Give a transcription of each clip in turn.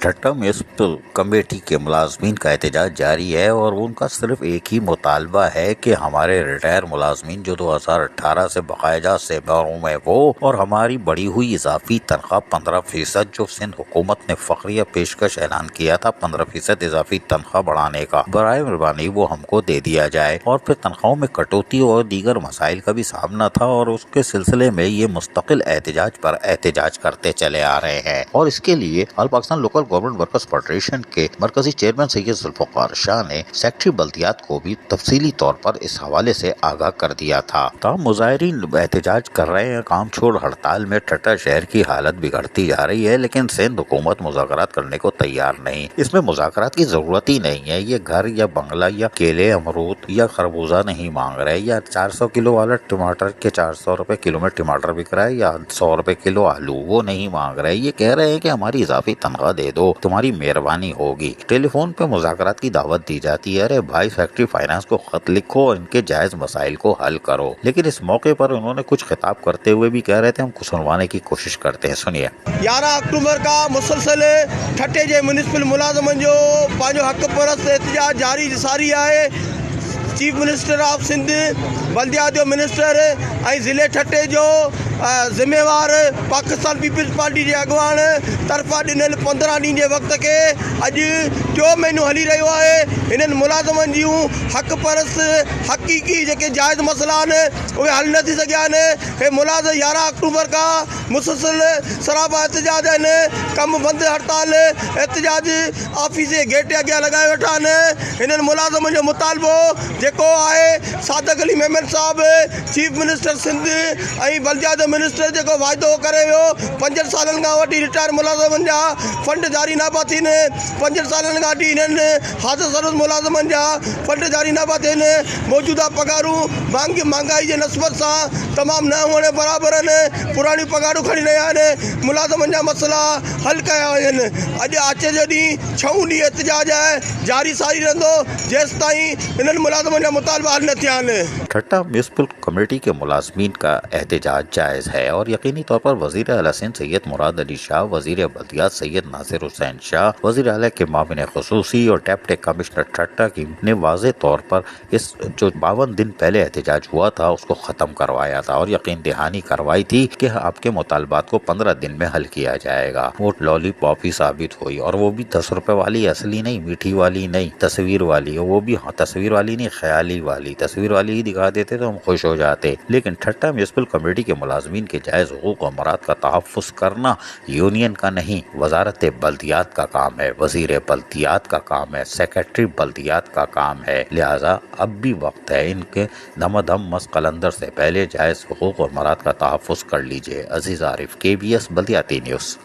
ठट्टा municipal committee के मुलाजमीन का एहतजाज जारी है और उनका सिर्फ एक ही मुतालबा है कि हमारे रिटायर मुलाजमीन जो 2018 से बाकायदा से महरूम है वो, और हमारी बढ़ी हुई इजाफी तनख्वाह 15% जो सिंध हुकूमत ने फखरिया पेशकश ऐलान किया था 15% इजाफी तनख्वाह बढ़ाने का, बराए मेहरबानी वो हमको दे दिया जाए। और फिर तनख्वाहों में कटौती और दीगर मसाइल का भी सामना था और उसके सिलसिले में ये मुस्तकिल एहतजाज पर एहतजाज करते चले आ रहे हैं। और इसके लिए all Pakistan local government workers federation के मरकजी चेयरमैन सैयद जुल्फ़िकार शाह ने सेक्रेटरी बल्दियात को भी तफसीली तौर पर इस हवाले से आगाह कर दिया था। तमाम मुजाहिरीन एहतजाज कर रहे हैं। काम छोड़ हड़ताल में ठट्टा शहर की हालत बिगड़ती जा रही है, लेकिन सिंध हुकूमत मुज़ाकरात करने को तैयार नहीं। इसमें मुज़ाकरात की जरूरत ही नहीं है। ये घर या बंगला या केले अमरूद या खरबूजा नहीं मांग रहे, या 400 किलो वाला टमाटर के 400 रुपए किलो में टमाटर बिक रहा है या 100 रुपए किलो आलू, वो नहीं मांग रहे। ये कह रहे हैं कि हमारी इजाफी तनख्वाह दे दो, तुम्हारी मेहरबानी होगी। टेलीफोन पे मुज़ाकरात की दावत दी जाती है, अरे भाई फैक्ट्री फाइनेंस को खत लिखो, इनके जायज मसाइल को हल करो। लेकिन इस मौके पर उन्होंने कुछ खिताब करते हुए भी कह रहे थे हम कुछ सुनवाने की कोशिश करते हैं, सुनिए। 11 अक्टूबर का मुसलसल ठट्टे जे म्यूनसिपल मुलाजमन जो पंहिंजो हक़ परस्त एहतजाज जारी आहे। चीफ मिनिस्टर ऑफ सिंध, बल्दियात जो मिनिस्टर ऐं ज़िले ठट्टे जो ज़िम्मेवार पाकिस्तान पीपल्स पार्टी जे अॻुवान तरफ़ां ॾिनल 15 ॾींहं जे वक़्त खे अॼु 2 महीनो हली रहियो आहे। हिननि मुलाज़मनि जूं हक़ परस्त हक़ीक़ी जेके जाइज़ मसइला आहिनि उहे हल न थी सघिया आहिनि। हे मुलाज़िम 11 अक्टूबर खां मुसलसल सराबा एहतजाज आहिनि, कमु बंदि हड़ताल एहतजाज ऑफिस जे गेट अॻियां लॻाए वेठा आहिनि। हिननि मुलाज़िमनि जो मुतालबो जेको आहे सादक अली मेमन साहब चीफ मिनिस्टर सिंध ऐं बल्दियात मिनिस्टर जेको वाइदो करे वियो 5 सालनि खां वठी रिटायर मुलाज़िमनि जा फंड जारी न पिया थियनि। 5 सालनि खां वठी हिननि हाज़िर सर्विस मुलाज़िमनि जा फंड जारी न पिया थियनि। मौजूदा पघारूं महांगाई जे नस्बत सां तमामु न हुअण बराबरि आहिनि। पुराणियूं पघारूं खणी रहिया आहिनि। मुलाज़िमनि जा मसइला हल कया आहिनि। अॼु अचे जो ॾींहुं 6 ॾींहं एहतजाज आहे जारी सारी रहंदो जेसि ताईं हिननि मुलाज़िमनि जा मुतालबा हल न थिया आहिनि। ठट्टा म्यूनसिपल कमेटी के मुलाजमीन का एहतजाज जायज़ है और यकीनी तौर पर वज़ीर आला सिंध सैयद मुराद अली शाह, वज़ीर बल्दियात सैयद नासिर हुसैन शाह, वज़ीर आला के मामिन ख़ुसूसी और डेप्टी कमिश्नर ठट्टा की ने वाज़े तौर पर इस जो 52 दिन पहले एहतजाज हुआ था उसको ख़त्म करवाया था और यकीन दहानी करवाई थी कि आपके मुतालबात को 15 दिन में हल किया जाएगा। वो लॉलीपॉप ही साबित हुई, और वो भी 10 रुपए वाली, असली नहीं, मीठी वाली नहीं, तस्वीर वाली। वो भी तस्वीर वाली नहीं, ख्याली वाली। तस्वीर वाली ही दिखा देते तो हम खुश हो जाते। लेकिन ठट्टा म्यूनसिपल कमेटी के मुलाजमीन के जायज़ हुकूक और मराद का तहफ़्फ़ुज़ करना यूनियन का नहीं, वज़ारत बल्दियात का काम है, वज़ीर बल्दियात का काम है, सेक्रेटरी बल्दियात का काम है। लिहाजा अब भी वक्त है, इनके दमदम मस्त कलंदर से पहले जायज़ हुकूक और मराद का तहफ़्फ़ुज़ कर लीजिए। अजीज़ आरिफ, KBS बल्दियाती न्यूज़।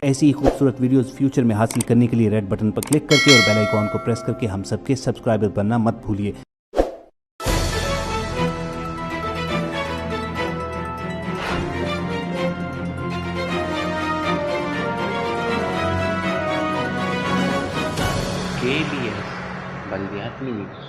ऐसी ही खूबसूरत वीडियोस फ्यूचर में हासिल करने के लिए रेड बटन पर क्लिक करके और बेल आइकॉन को प्रेस करके हम सबके सब्सक्राइबर बनना मत भूलिए। KBS बल्दियात न्यूज़।